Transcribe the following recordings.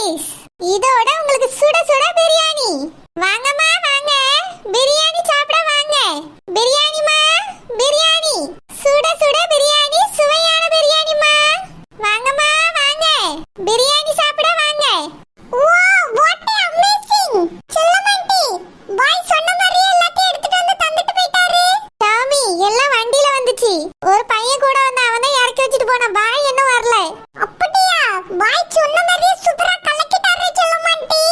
பாட்டிஸ், இதோட உங்களுக்கு சுட சுட பிரியாணி. வாங்கம்மா வாங்க, பிரியாணி சாப்பிட வாங்க. பிரியாணிமா, பிரியாணி, சுட சுட பிரியாணி, சுவையான பிரியாணிமா. வாங்கம்மா வாங்க, பிரியாணி சாப்பிட வாங்க. Wow, what a amazing! செல்லமண்டி, பாய் சொன்ன மாதிரியே எல்லாத்தையும் எடுத்துட்டு வந்து தந்துட்டு போயிட்டாரு. டாமி, எல்லாம் வண்டியில வந்துச்சு. ஒரு பையன் கூட வந்து அவன் தான் இறக்கி வச்சிட்டு போனான். பாய் இன்னும் வரல. அப்படியா? பாய் சொன்ன மாதிரியே சூப்பரா கலக்கிட்டாரு செல்லமண்டி.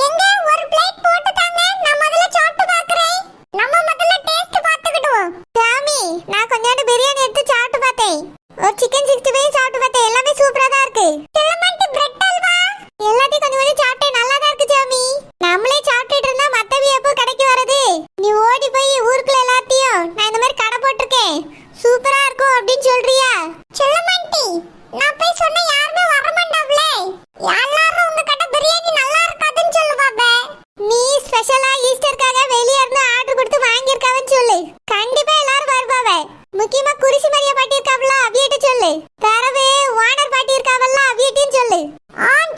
எங்க ஒரு பிளேட் போட்டு தாங்க, நான் முதல்ல சாப்பிட்டு பார்க்கறேன். நம்ம முதல்ல டேஸ்ட் பார்த்துக்கிடுவோம். டாமி, நான் கொஞ்சோண்டு பிரியாணி எடுத்து சாப்பிட்டு பார்த்தேன். ஒரு சிக்கன் 65 சாப்பிட்டு பார்த்தேன். எல்லாமே சூப்பரா தான் இருக்கு. செல்லமண்டி, பிரெட் அல்வா எல்லாத்தையும் கொஞ்சம் கொஞ்சம் சாப்பிட்டேன். நல்லா தான் இருக்கு டாமி. நம்மளே சாப்பிட்டுட்டு இருந்தா மத்தவி எப்போ கடைக்கு வரது? நீ ஓடி போய் ஊருக்குள்ள எல்லாத்தையும் நான் இந்த மாதிரி கடை போட்டிருக்கேன், சூப்பரா இருக்கும் அப்படின்னு சொல்றியா? செல்லமண்டி, நான் போய் சொன்ன யாருமே வர மாட்டாங்களே. எல்லாரும் உங்க கடை பிரியாணி நல்லா இருக்காதுன்னு சொல்லுவாங்க. நீ ஸ்பெஷலா ஈஸ்டருக்காக வெளிய இருந்து ஆர்டர் கொடுத்து வாங்கியிருக்காவன்னு சொல்லு. கண்டிப்பா எல்லாரும் வருவாங்க. முக்கியமா குரிசி மரியா பாட்டி இருக்காவல்ல, அவியிட்ட சொல்லு. தரவே வானர் பாட்டி இருக்காவல்ல, அவியிட்டையும் சொல்லு.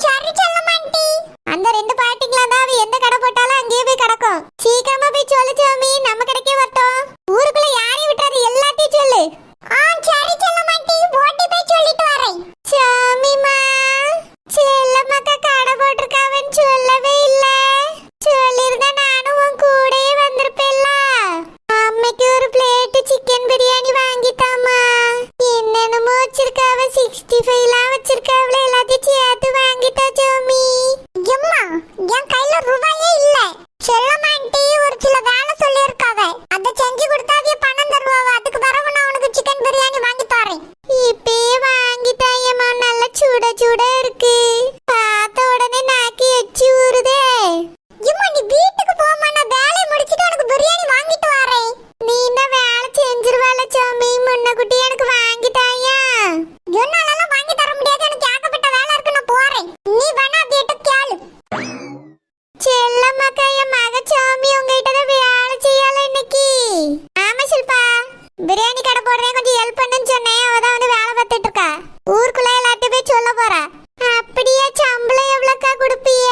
சரி செல்லமண்டி. அந்த ரெண்டு பாட்டிங்களா தான் எந்த கடை போட்டாலும் அங்கேயே போய் கிடக்கும். சீக்கிரமா போய் சொல்லு சாமி, நம்ம கடைக்கே வரட்டும். ஊருக்குள்ள யாரையும் விட்டாரு, எல்லாத்தையும் சொல்லு. சரி செல்லமண்டி, ஓட்டி போய் சொல்லிட்டு வரேன். சாமிமா, செல்லம்மாக்கா கடை போட்டிருக்காவன்னு சொல்லவே இல்ல. சொல்லிருந்தா நானும் உன் கூடயே வந்திருப்பேன்ல. அம்மைக்கு ஒரு பிளேட் சிக்கன் பிரியாணி வாங்கிட்டாமா. என்னென்னமோ வச்சிருக்காவ, 65லாம் வச்சிருக்காவல, எல்லாத்தையும் சேர்த்து வாங்கிட்டா சாமி. எம்மா, என் கையில ரூபாயே இல்ல. செல்லமாண்டி ஒரு சில வேலை சொல்லியிருக்காவ, அதை செஞ்சு கொடுத்தாவே பணம் தருவாவ. அதுக்கு பிறகு நான் உனக்கு சிக்கன் பிரியாணி வாங்கி தரேன். இப்பயே வாங்கிட்டாயம்மா, நல்லா சூட சூட இருக்கு. பார்த்த உடனே நாக்கி எச்சி ஊறுதே. எம்மா, நீ வீட்டுக்கு போமா, நான் வேலையை முடிச்சிட்டு உனக்கு பிரியாணி வாங்கிட்டு வரேன். நீ என்ன வேலை செஞ்சிருவாள சாமி, முன்னக்குட்டி எனக்கு வாங்கிட்டாயா? என்னாலலாம் வாங்கி தர முடியாது, எனக்கு ஏகப்பட்ட வேலை இருக்கு, நான் போறேன். நீ வேணா வீட்டு கேளு. செல்லம்மாக்கா, என் மக சாமி உங்ககிட்ட தான் வேலை செய்யல இன்னைக்கு. ஆமா ஷில்பா, பிரியாணி கடை போடுறேன், கொஞ்சம் ஹெல்ப் பண்ணுன்னு சொன்னேன். அவதான் வந்து வேலை பார்த்துட்டு இருக்கா. ஊருக்குள்ள எல்லாத்தையும் போய் சொல்ல போறா. அப்படியே சம்பளம் எவ்வளோக்கா கொடுப்பீய?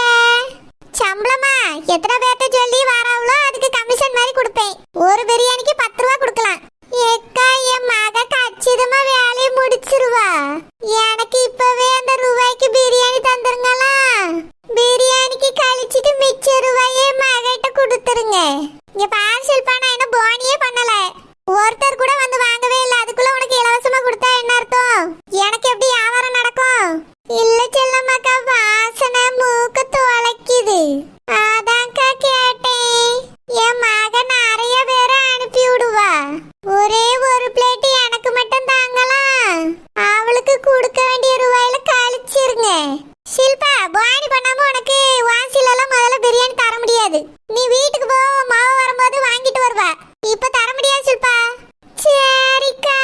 சம்பளமா எத்தனை பேர்ட்ட சொல்லி வராவளோ அதுக்கு கமிஷன் மாதிரி கொடுப்பேன். ஒரு பிரியாணிக்கு 10 ரூபா கொடுக்கலாம். ஏக்கா, என் மக கச்சிதமா வேலையை முடிச்சிருவா. எனக்கு இப்பவே அந்த ரூபாய்க்கு பிரியாணி தந்துருங்களா? பிரியாணிக்கு கழிச்சிட்டு மிச்ச ரூபாயே மகிட்ட கொடுத்துருங்க. இங்க பாரு ஷில்பா, நான் என்ன போனியே பண்ணல. ஒருத்தர் கூட வந்து வாங்கவே இல்லை. அதுக்குள்ள உனக்கு இலவசமா கொடுத்தா என்ன அர்த்தம்? எனக்கு எப்படி வியாபாரம் நடக்கும்? இல்ல செல்லம்மாக்கா, வாசனை மூக்க தொலைக்குது, அதான்க்கா கேட்டேன். என் மக நிறைய பேரை அனுப்பி விடுவா. ஒரே ஒரு பிளேட் எனக்கு மட்டும் தாங்கலாம். அவளுக்கு கொடுக்க வேண்டிய ரூபாயில கழிச்சிருங்க. ஷில்பா, பாணி பண்ணாம உனக்கு வாசிலெல்லாம் முதல்ல பிரியாணி தர முடியாது. நீ வீட்டுக்கு போ, மாவு வரும்போது வாங்கிட்டு வருவா. இப்ப தர முடியாது ஷில்பா. சரிக்கா.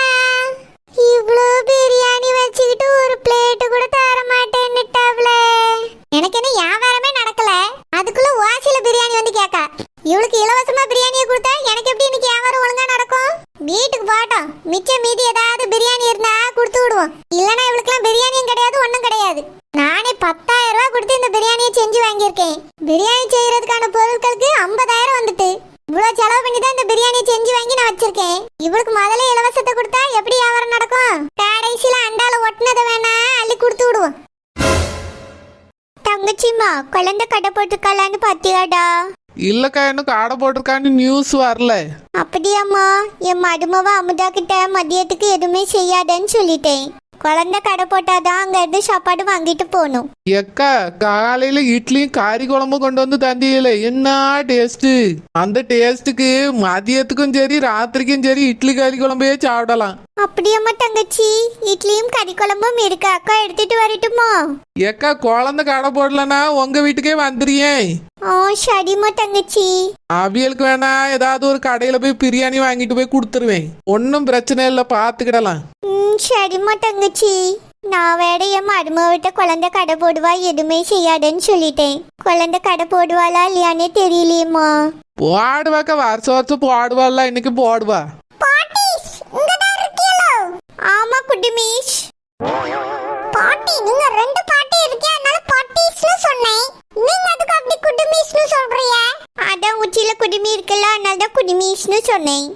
இவ்ளோ பிரியாணி வச்சுக்கிட்டு ஒரு பிளேட் கூட தர மாட்டேன்னுட்டாவல. எனக்கு என்ன வியாபாரமே நடக்கல, அதுக்குள்ள வாசில பிரியாணி வந்து கேக்கா. இவளுக்கு இலவசமா பிரியாணியை கொடுத்தா எனக்கு எப்படி இன்னைக்கு வியாபாரம் ஒழுங்கா நடக்கும்? வீட்டுக்கு போட்டோம், மிச்சம் மீதி ஏதாவது பிரியாணி இருந்தா கொடுத்து விடுவோம். இல்லனா இவளுக்குலாம் பிரியாணியும் கிடையாது, ஒண்ணும் கிடையாது. நானே 10,000 ரூபாய் கொடுத்து இந்த பிரியாணியை செஞ்சு வாங்கியிருக்கேன். பிரியாணி செய்யறதுக்கான பொருட்களுக்கு 50,000 வந்துட்டு. இவ்வளவு செலவு பண்ணி தான் இந்த பிரியாணியை செஞ்சு வாங்கி நான் வச்சிருக்கேன். இவளுக்கு முதல்ல இலவசத்தை கொடுத்தா எப்படி வியாபாரம் நடக்கும்? கடைசியில அண்டால ஒட்டினதை வேணா அள்ளி கொடுத்து விடுவோம். தங்கச்சிமா, குழந்தை கடை போட்டுக்கலான்னு பாத்தியாடா? இல்லக்கா, எனக்கு ஆடை போட்டிருக்கான்னு நியூஸ் வரல. அப்படியாம்மா, என் மருமவ அமுதா கிட்ட மதியத்துக்கு எதுவுமே செய்யாதன்னு சொல்லிட்டேன். குழந்தை கடை போட்டாதான் அங்க இருந்து சாப்பாடு வாங்கிட்டு போகணும். எக்கா, காலையில இட்லியும் காரி குழம்பும் கொண்டு வந்து தந்தியில, என்ன டேஸ்ட்! அந்த டேஸ்ட்டுக்கு மதியத்துக்கும் சரி ராத்திரிக்கும் சரி இட்லி கறி குழம்பையே சாப்பிடலாம். அப்படியாம்மா தங்கச்சி, இட்லியும் கறி குழம்பும் இருக்கு, அக்கா எடுத்துட்டு வரட்டுமா? எக்கா, குழந்தை கடை போடலன்னா உங்க வீட்டுக்கே வந்துறியேன். சரிம்மா தங்கச்சி. அவியலுக்கு வேணா ஏதாவது ஒரு கடையில போய் பிரியாணி வாங்கிட்டு போய் கொடுத்துருவேன். ஒன்னும் பிரச்சனை இல்லை, பாத்துக்கிடலாம். சரிம்மா தங்கச்சி. நான் வேற என் மருமகிட்ட குழந்தை கடை போடுவா, எதுவுமே செய்யாதுன்னு சொல்லிட்டேன். குழந்தை கடை போடுவாளா இல்லையானே தெரியலையேம்மா. போடுவாக்கா, வருஷம் வருஷம் போடுவாள்ல, இன்னைக்கு போடுவா. ஆமா குட்டி மீஷ். பாட்டி, நீங்க 2 பாட்டி இருக்கே, அதனால பாட்டிஸ்ல தான் குடிமீஸ்னு சொன்னேன்.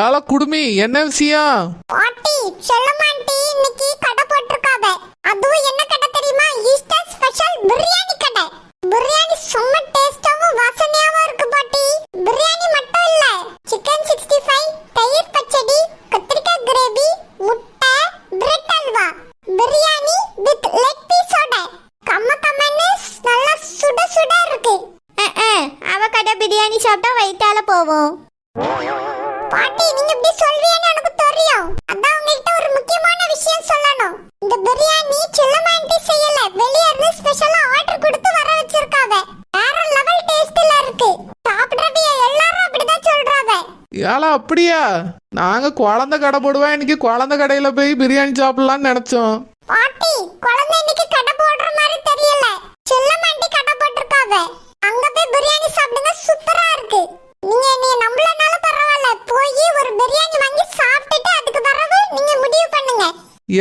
ஏல குடுமி, என்ன விஷயம்? பாட்டி செல்லமாண்டி இன்னைக்கு கடை போட்டிருக்காவ. அதுவும் என்ன கடை தெரியுமா? ஈஸ்டர் ஸ்பெஷல் பிரியாணி கடை. பிரியாணி செம்ம டேஸ்டாவும் வாசனையாவும் இருக்கு பாட்டி. பிரியாணி மட்டும் இல்ல, சிக்கன் 65, தயிர் பச்சடி, கத்திரிக்காய் கிரேவி, முட்டை, bread halwa. Biryani with leg பீஸோட கம்மன்னு நல்லா சுட சுட இருக்கு. அவ கடை பிரியாணி சாப்பிட்டா வயித்தால போவோம். பாட்டி நீங்க இப்படி சொல்வீங்கன்னு எனக்கு தெரியும். அதான் உங்ககிட்ட ஒரு முக்கியமான விஷயம் சொல்லணும். இந்த பிரியாணி செல்லமாண்டி செய்யல, வெளிய இருந்து ஸ்பெஷலா ஆர்டர் கொடுத்து வர வச்சிருக்காங்க. வேற லெவல் டேஸ்ட்ல இருக்கு. சாப்பிடுறவங்க எல்லாரும் அப்படிதான் சொல்றாங்க. ஏல அப்படியா? நாங்க குழந்தை கடை போடுவோம், இன்னைக்கு குழந்தை கடையில போய் பிரியாணி சாப்பிடலாம்னு நினைச்சோம். பாட்டி குழந்தை இன்னைக்கு கடை போடுற மாதிரி தெரியல, செல்லமாண்டி கடை போட்டிருக்காங்க. அங்க போய் பிரியாணி சாப்பிடுங்க, சூப்பரா இருக்கு. நீங்க நம்பலனால பரவாயில்ல, போய் ஒரு பிரியாணி வாங்கி சாப்பிட்டுட்டு அதுக்கு பிறகு நீங்க முடிவு பண்ணுங்க.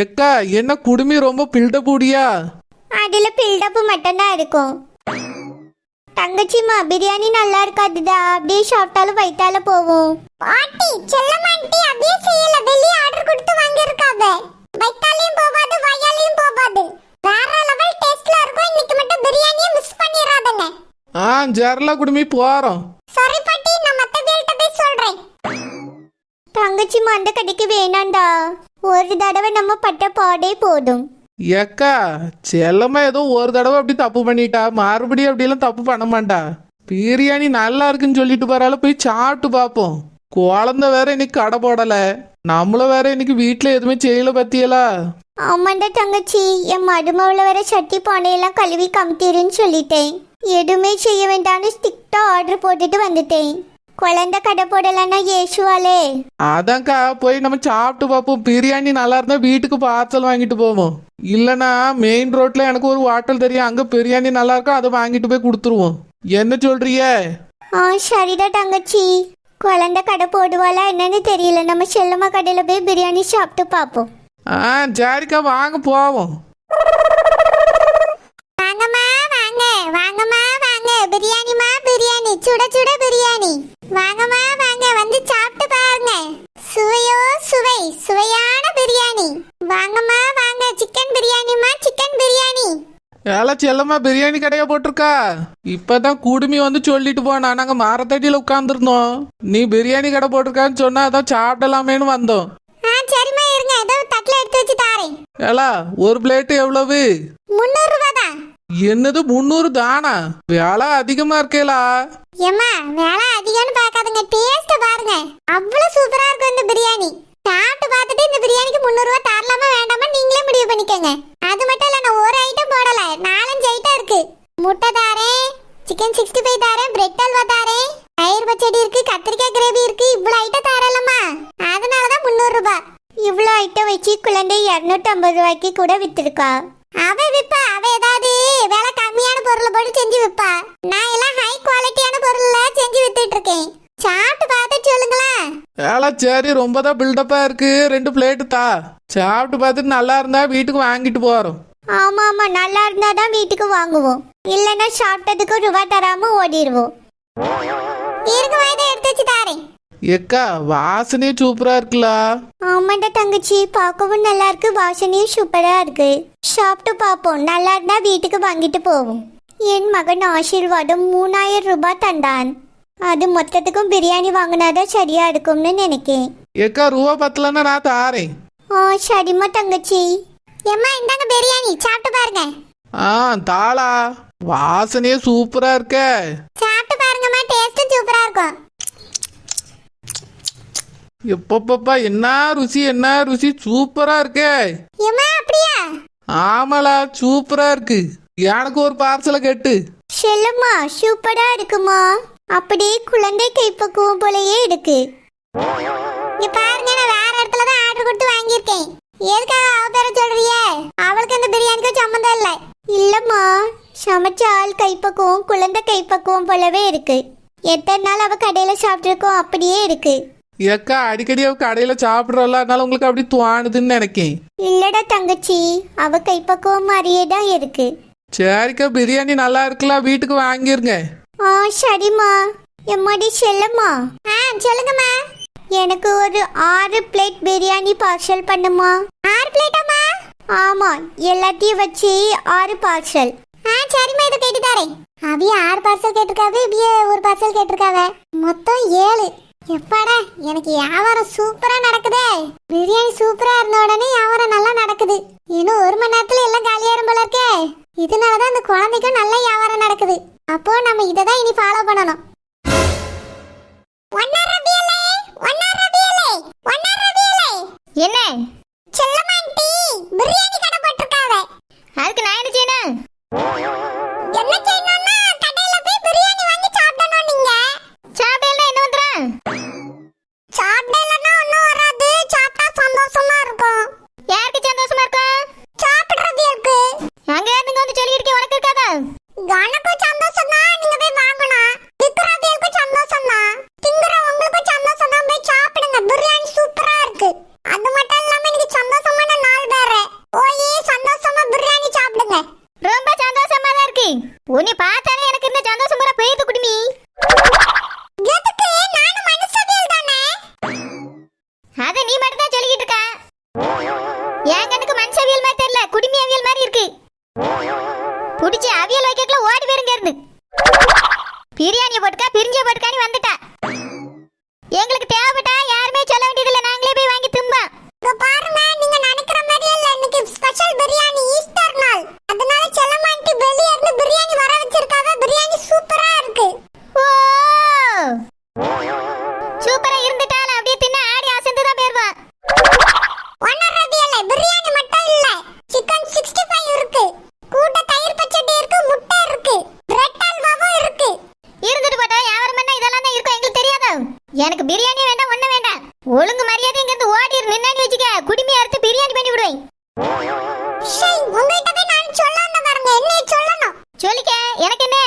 எக்கா, என்ன குடுமி ரொம்ப பில்டப் ஊடியா? அதுல பில்டப் மட்டும் தான் இருக்கும். தங்கச்சிமா பிரியாணி நல்லா இருக்காதுடா, அப்படியே சாப்பிட்டாலும் வயித்தால போவோம். பாட்டி செல்லமாண்டி அப்படியே செய்யல, வெளிய ஆர்டர் கொடுத்து வாங்கி இருக்காங்க. வயித்தாலையும் போகாது, வாயாலையும் போகாது. வேற லெவல் டேஸ்ட்ல இருக்கும். இன்னைக்கு மட்டும் பிரியாணியை மிஸ் பண்ணிராதீங்க. ஜரலா குடுமி போறோம். சாரி பாட்டி, நான் மத்த பேர்ட்ட போய் சொல்றேன். தங்கச்சிமா அந்த கடைக்கு வேணாண்டா, ஒரு தடவை நம்ம பட்ட பாடே போதும். ஏக்கா, செல்லம்மா ஏதோ ஒரு தடவை அப்படி தப்பு பண்ணிட்டா, மறுபடியும் அப்படியெல்லாம் தப்பு பண்ண மாட்டா. பிரியாணி நல்லா இருக்குன்னு சொல்லிட்டு போறால, போய் சாப்பிட்டு பார்ப்போம். குழந்தை வேற இன்னைக்கு கடை போடல, நம்மளும் வேற இன்னைக்கு வீட்டுல எதுவுமே செய்யல பத்தியலா. ஆமாண்டா தங்கச்சி, என் மருமவுல வேற சட்டி பானையெல்லாம் கழுவி கமுத்திருன்னு சொல்லிட்டேன். எதுவுமே செய்ய வேண்டாம்னு ஸ்டிக்டா ஆர்டர் போட்டுட்டு வந்துட்டேன். குழந்தை கடை போடலன்னா ஏசுவாளே. அதான்க்கா, போய் நம்ம சாப்பிட்டு பார்ப்போம். பிரியாணி நல்லா இருந்தா வீட்டுக்கு பார்சல் வாங்கிட்டு போவோம். இல்லைன்னா மெயின் ரோட்ல எனக்கு ஒரு ஹோட்டல் தெரியும், அங்க பிரியாணி நல்லா இருக்கும், அதை வாங்கிட்டு போய் கொடுத்துருவோம். என்ன சொல்றிய? சரிடா தங்கச்சி, குழந்தை கடை போடுவாளா என்னன்னு தெரியல, நம்ம செல்லம்மா கடையில போய் பிரியாணி சாப்பிட்டு பார்ப்போம். சரிக்கா, வாங்க போவோம். வாங்கம்மா வாங்க, வாங்கம்மா வாங்க, பிரியாணிமா பிரியாணி, சுட சுட பிரியாணி. வாங்கம்மா வாங்க, வந்து சாப்பிட்டு பாருங்க. சுவையோ சுவை, சுவையான பிரியாணி. வாங்கம்மா வாங்க, சிக்கன் பிரியாணிமா, சிக்கன் பிரியாணி. ஏல செல்லம்மா, பிரியாணி கடையா போட்டிருக்கா? இப்பதான் குடுமி வந்து சொல்லிட்டு போனா, நாங்க மரத்தடியில உட்கார்ந்துருந்தோம். நீ பிரியாணி கடை போட்டிருக்கான்னு சொன்னா அதான் சாப்பிடலாமேன்னு வந்தோம். சரிம்மா இருங்க, ஏதோ தட்டுல எடுத்து வச்சு தாரேன். ஏலா, ஒரு பிளேட் எவ்வளவு? 300 ரூபாய் தான். என்னது 300 தானா? வேலை அதிகமா இருக்கேலா? ஏம்மா வேலை அதிகம்னு பார்க்காதுங்க, டேஸ்ட் பாருங்க, அவ்வளவு சூப்பரா இருக்கும் இந்த பிரியாணி. சாப்பிட்டு பார்த்துட்டு இந்த பிரியாணிக்கு 300 ரூபாய் தரலாமா வேண்டாமா நீங்களே முடிவு பண்ணிக்கோங்க. அது மட்டும் இல்ல, நான் ஒரு ஐட்டம் போடல, 4-5 ஐட்டம் இருக்கு. முட்டை தாரேன், சிக்கன் 65 தாரேன், பிரெட் அல்வா தாரேன், தயிர் பச்சடி இருக்கு, கத்திரிக்காய் கிரேவி இருக்கு. இவ்வளவு ஐட்டம் தாரலம்மா, அதனாலதான் 300 ரூபாய். இவ்வளவு ஐட்டம் வச்சு குழந்தை 250 ரூபாய்க்கு கூட வித்துருக்கா. அவ விப்பா, அவ ஏதாவது விலை கம்மியான பொருளை போட்டு செஞ்சு விப்பா. நான் எல்லாம் ஹை குவாலிட்டியான பொருள்ல செஞ்சு வித்துட்டு இருக்கேன். சாப்பிட்டு பார்த்து சொல்லுங்களேன். ஏலா சரி, ரொம்ப தான் பில்டப்பா இருக்கு, 2 பிளேட்டு தா. சாப்பிட்டு பார்த்துட்டு நல்லா இருந்தா வீட்டுக்கு வாங்கிட்டு போறோம். ஆமா ஆமா, நல்லா இருந்தாதான் வீட்டுக்கு வாங்குவோம், இல்லைன்னா சாப்பிட்டதுக்கு ரூபாய் தராம ஓடிடுவோம். இருக்கு வாய்தை எடுத்து வச்சு தாரேன். எக்கா, வாசனையே சூப்பரா இருக்குல்ல? ஆமாண்டா தங்கச்சி, பார்க்கவும் நல்லா இருக்கு, வாசனையும் சூப்பரா இருக்கு. சாப்பிட்டு பார்ப்போம், நல்லா இருந்தா வீட்டுக்கு வாங்கிட்டு போவோம். என் மகன் ஆசீர்வாதம் 3000 ரூபாய் தந்தான். அது மொத்தத்துக்கும் பிரியாணி வாங்கினாதான் சரியா இருக்கும்னு நினைக்கேன். எக்கா, ரூபா பத்தலன்னா நான் தாரேன். சரிம்மா தங்கச்சி. எம்மா இந்தாங்க பிரியாணி, சாப்பிட்டு பாருங்க. தாளா, வாசனையே சூப்பரா இருக்க. சாப்பிட்டு பாருங்கம்மா, டேஸ்டும் சூப்பரா இருக்கும். எப்பப்பா, என்ன ருசி, என்ன ருசி, சூப்பரா இருக்கே. ஏம்மா அப்படியா? ஆமாலா, சூப்பரா இருக்கு. எனக்கு ஒரு பார்சலை கேட்டு. செல்லுமா, சூப்பரா இருக்குமா, அப்படியே குழந்தை கைப்பக்குவம் போலயே இருக்கு. இங்க பாருங்க, நான் வேற இடத்துல தான் ஆர்டர் கொடுத்து வாங்கியிருக்கேன். எதுக்காக அவ பேர சொல்றிய? அவளுக்கு இந்த பிரியாணிக்கு சம்மந்தம் இல்லை. இல்லம்மா, சமைச்ச ஆள் கைப்பக்குவம் குழந்தை கைப்பக்குவம் போலவே இருக்கு. எத்தனை நாள் அவ கடையில சாப்பிட்டுருக்கோம், அப்படியே இருக்கு. ஏக்கா, அடிக்கடி அவ கடையில சாப்பிடுறல, அதனால உங்களுக்கு அப்படி தோணுதுன்னு நினைக்கேன். இல்லடா தங்கச்சி, அவ கைப்பக்குவம் மாதிரியே தான் இருக்கு. சரிக்கா, பிரியாணி நல்லா இருக்குல்ல, வீட்டுக்கு வாங்கிருங்க. சரிம்மா. எம்மாடி செல்லம்மா. சொல்லுங்கம்மா. எனக்கு ஒரு 6 பிளேட் பிரியாணி பார்சல் பண்ணுமா? 6 பிளேட்டாமா? ஆமா, எல்லாத்தையும் வச்சு 6 பார்சல். சரிம்மா, இதை கேட்டு தரேன். அவிய 6 பார்சல் கேட்டிருக்காவே, இவிய ஒரு பார்சல் கேட்டிருக்காவே, மொத்தம் 7. எப்பாடா, எனக்கு வியாபாரம் சூப்பரா நடக்குதே. பிரியாணி சூப்பரா இருந்த உடனே வியாபாரம் நல்லா நடக்குது. இன்னும் 1 மணி நேரத்துல எல்லாம் காலியாயிரும் போல இருக்கே. இதனாலதான் அந்த குழந்தைக்கும் நல்ல வியாபாரம் நடக்குது. அப்போ நம்ம இதை தான் இனி ஃபாலோ பண்ணணும். என்ன செல்லமாண்டி பிரியாணி கடை போட்டுருக்காவ. அதுக்கு நான் என்ன செய்யணும்? என்ன செய்யணும்னா கடையில போய் பிரியாணி வாங்கி சாப்பிடணும். நீங்க சாப்பிடல என்ன வந்துரும்? சாப்பிடலன்னா ஒண்ணும் வராது. சாப்பிட்டா சந்தோஷமா இருக்கும். யாருக்கு சந்தோஷமா இருக்கும்? சாப்பிடுறதுக்கு. அங்க இருந்து வந்து சொல்லிட்டு உனக்கு இருக்காதா? எனக்கு சந்தோஷம் தான். நீங்க போய் வாங்கணும். விக்கிறதுக்கு சந்தோஷம் தான். திங்கறவங்களுக்கு சந்தோஷம் தான். போய் சாப்பிடுங்க. பிரியாணி சூப்பரா இருக்கு. அது மட்டும் இல்லாம இன்னைக்கு சந்தோஷமான நாள் வேற. போய் சந்தோஷமா பிரியாணி சாப்பிடுங்க. ரொம்ப சந்தோஷமா தான் இருக்கு. உன்னை பார்த்தாலே எனக்கு இந்த சந்தோஷம் பூரா போயிட்டு குடுமி. எதுக்கு? நானும் மனுஷவியல் தானே. அத நீ மட்டும் தான் சொல்லிட்டு இருக்க. ஏன் கண்ணுக்கு மனுஷவியல் மாதிரி தெரியல, குடுமி அவியல் மாதிரி இருக்கு. புடிச்சு அவியல் வைக்கல ஓடி போயிருங்க இருந்து. பிரியாணி போட்டுக்கா, பிரிஞ்சு போட்டுக்கானி வந்துட்டா. எங்களுக்கு தேவைப்பட்டா யாருமே சொல்ல வேண்டியதில்லை, நாங்களே போய் வாங்கி தும்போம். பாருங்க, நீங்க நினைக்கிற மாதிரி இல்ல. இன்னைக்கு ஸ்பெஷல் பிரியாணி, ஈஸ்டர் நாள். அதனால செல்லமாண்டி வெளிய இருந்து பிரியாணி வர வச்சிருக்காங்க. பிரியாணி சூப்பரா இருக்கு. ஓ, சூப்பரா இருந்துட்டால அப்படியே தின்ன ஆடி அசந்து தான் போயிருவா. ஒன்னறது இல்ல, பிரியாணி மட்டும் இல்ல, சிக்கன் 65 இருக்கு, கூட்ட தயிர் பச்சடி இருக்கு, முட்டை இருக்கு, பிரெட் அல்வாவும் இருக்கு. இருந்துட்டு போட்டா யாவரம் பண்ணா இதெல்லாம் தான் இருக்கும். எங்களுக்கு தெரியாதா? எனக்கு பிரியாணி வேண்டாம், ஒண்ணு வேண்டாம். ஒழுங்கு மரியாதை இங்க இருந்து ஓடி நின்னான்னு வச்சுக்க, குடிமி அறுத்து பிரியாணி பண்ணி விடுவேன். உங்ககிட்ட போய் நான் சொல்லாம பாருங்க. என்ன சொல்லணும் சொல்லிக்க. எனக்கு என்ன?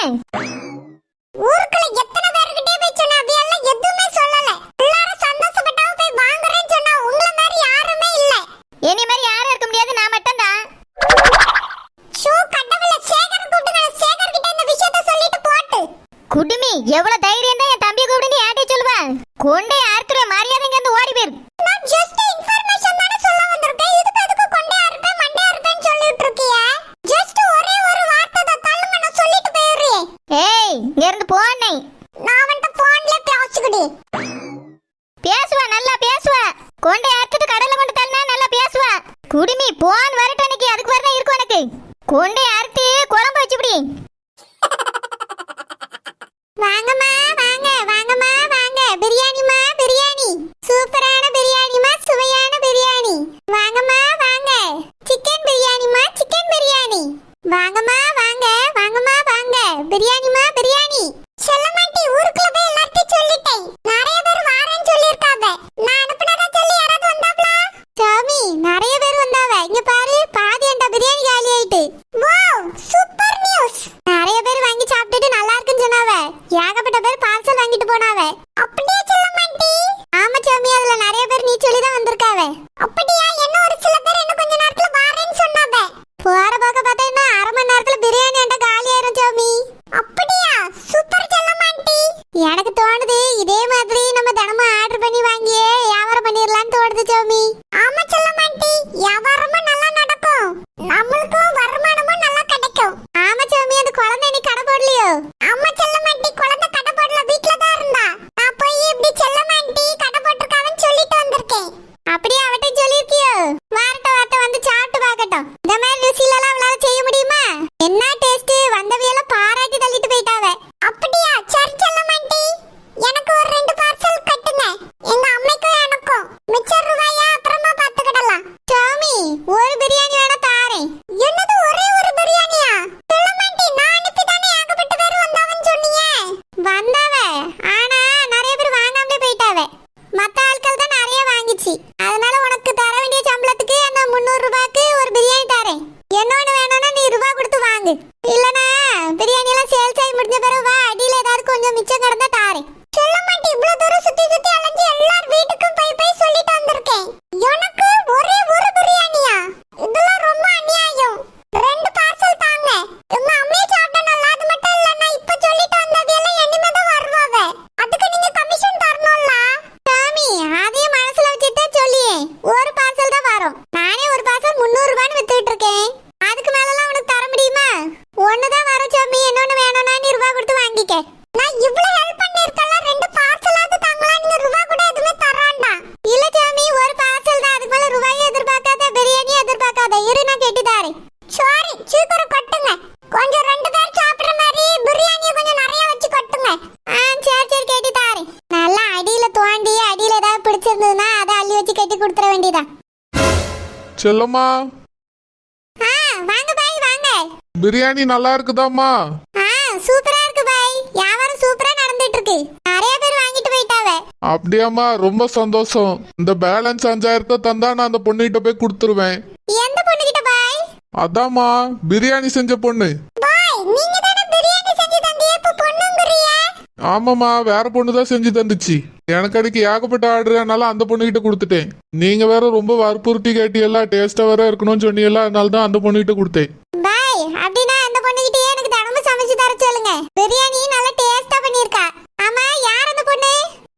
ஊருக்குள்ள எத்தனை பேர்கிட்டே போய் சொன்னா அப்படியெல்லாம் எதுவுமே சொல்லல. எல்லாரும் சந்தோஷப்பட்டாவும் போய் வாங்குறேன்னு சொன்னா உங்களை மாதிரி யாருமே இல்ல. என்னை மாதிரி யாரும் இருக்க முடியாது, நான் மட்டும் தான். ஷோ கடவுளே, சேகர் கூப்பிடுங்க. சேகர் கிட்ட இந்த விஷயத்தை சொல்லிட்டு போட்டு. குடுமி எவ்வளவு தைரியம் தான் என் தம்பி கூப்பிடுன்னு யார்ட்டே சொல்லுவேன். கொண்டே ஆர்க்குற மரியாதை இங்க இருந்து ஓடி போயிரு. நான் ஜஸ்ட் இன்ஃபர்மேஷன் தான சொல்ல வந்திருக்கேன். இதுக்கு எதுக்கு கொண்டே ஆர்ப்பே மண்டே ஆர்ப்பேன்னு சொல்லிட்டு இருக்கிய? ஜஸ்ட் ஒரே ஒரு வார்த்தை தான் தள்ளுங்க, நான் சொல்லிட்டு போயிடுறேன். ஏய், இங்க இருந்து போனே. நான் வந்து போன்ல பேசிக்கிடு. பேசுவா, நல்லா பேசுவா. கொண்டே ஆர்த்துட்டு கடல்ல கொண்டு தள்ளனா நல்லா பேசுவா. குடுமி போன் வரட்ட அன்னைக்கு அதுக்கு வரணும் இருக்கு உனக்கு. கொண்டே ஆர்த்தி குழம்பு வச்சுடி. வாங்கம்மா வாங்க, வாங்கம்மா வாங்க. பிரியாணிமா, பிரியாணி சூப்பரான பிரியாணிமா, சுவையான பிரியாணி. வாங்கம்மா வாங்க. சிக்கன் பிரியாணிமா, சிக்கன் பிரியாணி. வாங்கம்மா வாங்க, வாங்கம்மா வாங்க. பிரியாணிமா, பிரியாணி. செல்லமாண்டி ஊருக்குள்ள போய் எல்லார்ட்டையும் சொல்லிட்டேன். நிறைய பேர் வாரேன்னு சொல்லிருக்காங்க. நான் அனுப்புனதா சொல்லி யாராவது வந்தாப்ளா? சாமி, நிறைய பேர் வந்தாவ. இங்க பாரு, பாதி அந்த பிரியாணி காலி ஆயிட்டு. Wow, super news. நிறைய பேர் வாங்கி சாப்பிட்டுட்டு நல்லா இருக்குன்னு சொன்னாவ. ஏகப்பட்ட பேர் பார்சல் வாங்கிட்டு போனாவ. அப்படியே செல்லமாண்டி? ஆமா சாமி, அதுல நிறைய பேர் நீ சொல்லி தான் வந்திருக்காவ. அப்படியா? என்ன ஒரு சில பேர் இன்னும் கொஞ்ச நேரத்துல வாரேன்னு சொன்னாவ. போற போக்க பார்த்தா இன்னும் 1/2 மணி நேரத்துல பிரியாணி என்கிட்ட காலி ஆயிரும் சாமி. அப்படியா? சூப்பர் செல்லமாண்டி. எனக்கு தோணுது இதே மாதிரி நம்ம தினமும் ஆர்டர் பண்ணி வாங்கியே வியாபாரம் பண்ணிடலாம்னு தோணுது சாமி. ஆமா செல்லமாண்டி, வியாபாரமும் நல்லா நடக்கும், நம்மளுக்கும் வருமானமும் நல்லா கிடைக்கும். ஆமா சாமி, அந்த குழந்தை நீ கடை போடலையோ? ஆமா செல்லமாண்டி, குழந்தை கடை போடல, வீட்ல தான் இருந்தா. நான் போய் இப்படி செல்லமாண்டி கடை போட்டிருக்காவன்னு சொல்லிட்டு வந்திருக்கேன். அப்படியே அவட்ட சொல்லிருக்கியோ? வாரட்ட வாரட்ட வந்து சாப்பிட்டு பார்க்கட்டும். இந்த மாதிரி ருசியில எல்லாம் அவளால செய்ய முடியுமா? என்ன டேஸ்ட், வந்தவியெல்லாம் பாராட்டி தள்ளிட்டு போயிட்டாவ. அப்படியா? சரி செல்லமாண்டி, எனக்கு ஒரு 2 பார்சல் கட்டுங்க. எங்க அம்மைக்கும் எனக்கும். மிச்சம் ரூபாயா அப்புறமா பாத்துக்கிடலாம். சாமி, ஒரு பிரியாணி வேணா தாரேன். என்னது ஒரே ஒரு பிரியாணியா? செல்லமாண்டி, நான் அனுப்பி தானே ஏகப்பட்ட பேர் வந்தாவன்னு சொன்னீங்க. வந்தாவ, ஆனா நிறைய பேர் வாங்காமலே போயிட்டாவ. மத்த ஆட்கள் தான் நிறைய வாங்கிச்சு. அதனால உனக்கு தர வேண்டிய சம்பளத்துக்கு அந்த 300 ரூபாய்க்கு ஒரு பிரியாணி தரேன். என்னொன்னு வேணும்னா நீ ரூபாய் கொடுத்து வாங்கு. இல்லனா பிரியாணி எல்லாம் சேல்ஸ் ஆகி முடிஞ்ச பிறகு வா, அடியில ஏதாவது கொஞ்சம் மிச்சம் கிடந்தா தாரேன். செல்லமாண்டி, இவ்வளவு தூரம் சுத்தி சுத்தி அலைஞ்சு எல்லார் வீட்டுக்கும் போய் சொல்லிட்டு வந்திருக்கேன். எனக்கு ஒரே ஒரு பிரியாணியா? இதெல்லாம் ரொம்ப அநியாயம். 2 பார்சல் தாங்க. உங்க அம்மையை சாப்பிட்டனால அது மட்டும் இல்ல, நான் இப்ப சொல்லிட்டு வந்ததெல்லாம் இனிமே தான் வருவாங்க. ஒண்ணுதான் வர சாமி, இன்னொன்னு வேணும்னா நீ ரூபா கொடுத்து வாங்கிக்க. நான் இவ்வளவு ஹெல்ப் பண்ணிருக்கல, 2 பார்சலாவது தாங்களா, நீங்க ரூபா கூட எதுவுமே தராண்டா. இல்ல சாமி, ஒரு பார்சல் தான், அதுக்கு மேல ரூபாயை எதிர்பார்க்காத, பிரியாணி எதிர்பார்க்காத. இரு நான் கேட்டு தாரேன். சாரி, சீக்கிரம் கொட்டுங்க. கொஞ்சம் 2 பேர் சாப்பிடுற மாதிரி பிரியாணியை கொஞ்சம் நிறைய வச்சு கொட்டுங்க. சரி சரி கேட்டு தாரேன். நல்லா அடியில தோண்டி அடியில ஏதாவது பிடிச்சிருந்ததுன்னா அதை அள்ளி வச்சு கட்டி கொடுத்துற வேண்டியதான். செல்லம்மா, வாங்க பாய் வாங்க. பிரியாணி நல்லா இருக்குதாம்மா? சூப்பரா இருக்கு பாய். வியாபாரம் சூப்பரா நடந்துட்டு இருக்கு. நிறைய பேர் வாங்கிட்டு போயிட்டாவே. அப்படியாம்மா, ரொம்ப சந்தோஷம். இந்த பேலன்ஸ் 5000 தந்தா நான் அந்த பொண்ணுகிட்ட போய் கொடுத்துருவேன். எந்த பொண்ணுகிட்ட பாய்? அதாம்மா, பிரியாணி செஞ்ச பொண்ணு. பாய், நீங்க தான பிரியாணி செஞ்சு தந்தீங்க, இப்ப பொண்ணுங்கறிய? ஆமாம்மா, வேற பொண்ணு தான் செஞ்சு தந்துச்சு. எனக்கு அன்னைக்கு ஏகப்பட்ட ஆர்டர்னால அந்த பொண்ணுகிட்ட கொடுத்துட்டேன். நீங்க வேற ரொம்ப வற்புறுத்தி கேட்டியெல்லாம், டேஸ்டா வேற இருக்கணும்னு சொன்னீங்கல்ல, அதனால தான் அந்த பொண்ணுகிட்ட கொடுத்தேன். பாய், அப்படின்னா அந்த பொண்ணுகிட்டயே எனக்கு தினமும் சமைச்சு தர சொல்லுங்க. பிரியாணி நல்லா டேஸ்டா பண்ணிருக்கா. ஆமா, யார் அந்த பொண்ணு?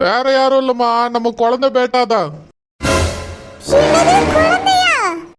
வேற யாரும் இல்லம்மா, நம்ம குழந்தை பேட்டாதான். என்னது, குழந்தை